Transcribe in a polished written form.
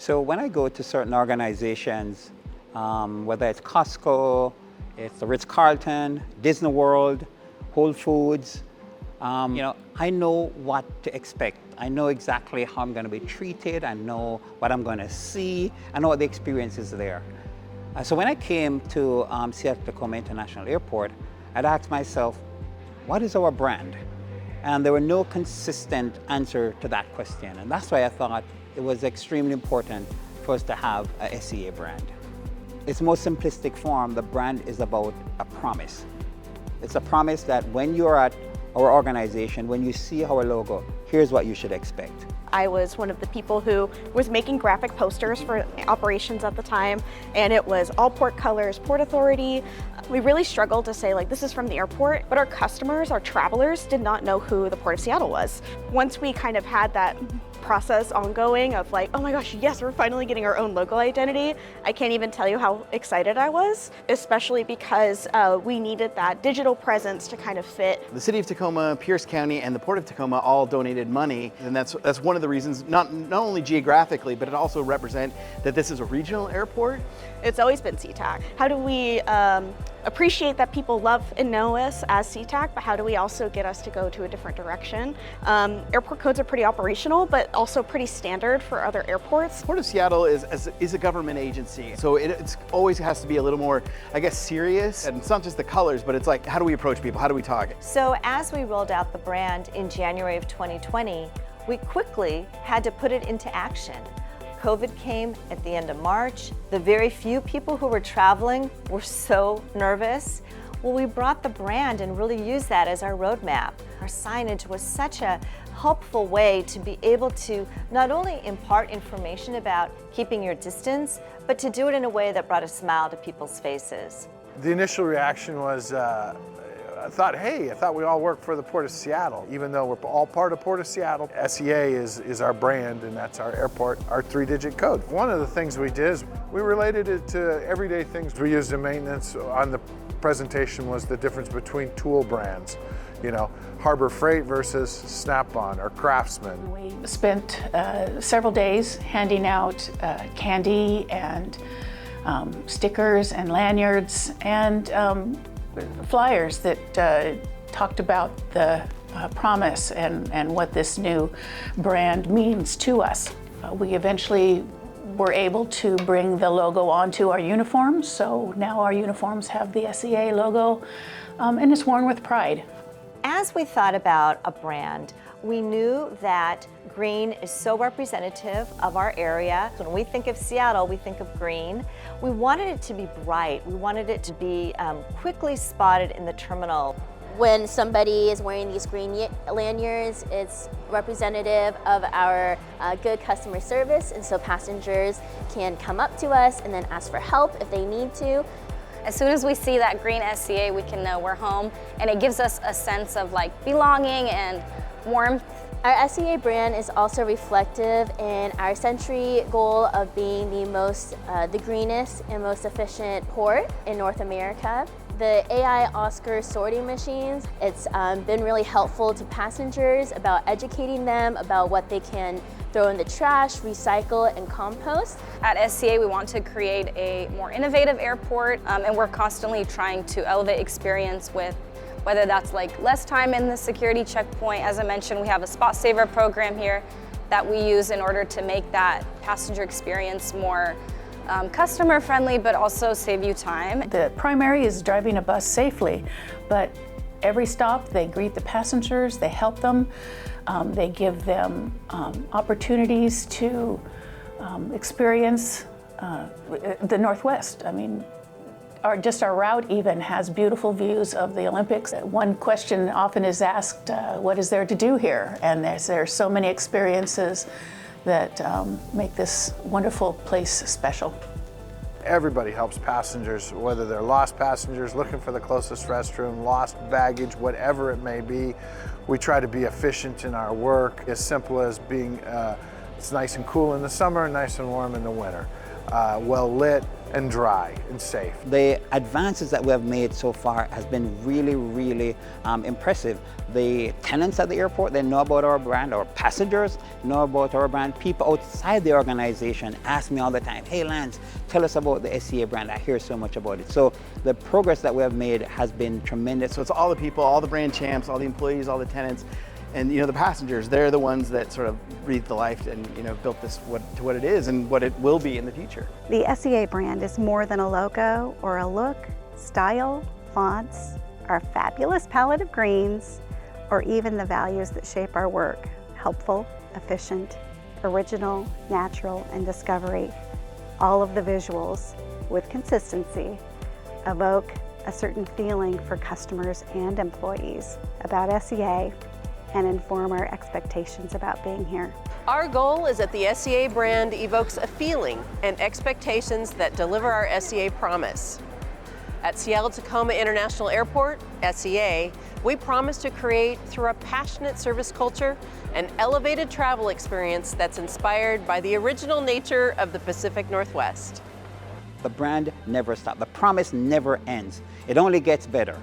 So when I go to certain organizations, whether it's Costco, it's the Ritz-Carlton, Disney World, Whole Foods, I know what to expect. I know exactly how I'm going to be treated. I know what I'm going to see. I know what the experience is there. So when I came to Seattle-Tacoma International Airport, I'd asked myself, what is our brand? And there were no consistent answer to that question. And that's why I thought it was extremely important for us to have a SEA brand. Its most simplistic form, the brand is about a promise. It's a promise that when you're at our organization, when you see our logo, here's what you should expect. I was one of the people who was making graphic posters for operations at the time, and it was all port colors, Port Authority. We really struggled to say, like, this is from the airport, but our customers, our travelers, did not know who the Port of Seattle was. Once we kind of had that process ongoing of like, oh my gosh, yes, we're finally getting our own local identity, I can't even tell you how excited I was, especially because we needed that digital presence to kind of fit. The City of Tacoma, Pierce County, and the Port of Tacoma all donated money, and that's one of the reasons, not only geographically, but it also represents that this is a regional airport. It's always been SeaTac. How do we appreciate that people love and know us as SeaTac, but how do we also get us to go to a different direction? Airport codes are pretty operational, but also pretty standard for other airports. Port of Seattle is a government agency, so it's always has to be a little more, I guess, serious. And it's not just the colors, but it's like, how do we approach people? How do we target? So as we rolled out the brand in January of 2020, we quickly had to put it into action. COVID came at the end of March. The very few people who were traveling were so nervous. Well, we brought the brand and really used that as our roadmap. Our signage was such a helpful way to be able to not only impart information about keeping your distance, but to do it in a way that brought a smile to people's faces. The initial reaction was, I thought we all work for the Port of Seattle. Even though we're all part of Port of Seattle, SEA is our brand, and that's our airport, our 3-digit code. One of the things we did is we related it to everyday things we used in maintenance. On the presentation was the difference between tool brands. Harbor Freight versus Snap-on or Craftsman. We spent several days handing out candy and stickers and lanyards and flyers that talked about the promise and what this new brand means to us. We eventually were able to bring the logo onto our uniforms, so now our uniforms have the SEA logo and it's worn with pride. As we thought about a brand, we knew that green is so representative of our area. When we think of Seattle, we think of green. We wanted it to be bright. We wanted it to be quickly spotted in the terminal. When somebody is wearing these green lanyards, it's representative of our good customer service, and so passengers can come up to us and then ask for help if they need to. As soon as we see that green SEA, we can know we're home, and it gives us a sense of like belonging and warmth. Our SEA brand is also reflective in our century goal of being the greenest and most efficient port in North America. The AI Oscar sorting machines, it's been really helpful to passengers about educating them about what they can throw in the trash, recycle, and compost. At SEA, we want to create a more innovative airport, and we're constantly trying to elevate experience with whether that's like less time in the security checkpoint. As I mentioned, we have a Spot Saver program here that we use in order to make that passenger experience more customer friendly, but also save you time. The primary is driving a bus safely, but every stop they greet the passengers, they help them, they give them opportunities to experience the Northwest. I mean, our route even has beautiful views of the Olympics. One question often is asked, what is there to do here? And there's so many experiences that make this wonderful place special. Everybody helps passengers, whether they're lost passengers, looking for the closest restroom, lost baggage, whatever it may be. We try to be efficient in our work, as simple as being, it's nice and cool in the summer, nice and warm in the winter. well lit, and dry and safe. The advances that we have made so far has been really, really impressive. The tenants at the airport, they know about our brand, our passengers know about our brand. People outside the organization ask me all the time, hey Lance, tell us about the SCA brand. I hear so much about it. So the progress that we have made has been tremendous. So it's all the people, all the brand champs, all the employees, all the tenants, and the passengers, they're the ones that sort of breathed the life and built this to what it is and what it will be in the future. The SCA brand is more than a logo or a look, style, fonts, our fabulous palette of greens, or even the values that shape our work: helpful, efficient, original, natural, and discovery. All of the visuals, with consistency, evoke a certain feeling for customers and employees about SCA and inform our expectations about being here. Our goal is that the SCA brand evokes a feeling and expectations that deliver our SCA promise. At Seattle-Tacoma International Airport, SCA, we promise to create, through a passionate service culture, an elevated travel experience that's inspired by the original nature of the Pacific Northwest. The brand never stops. The promise never ends. It only gets better.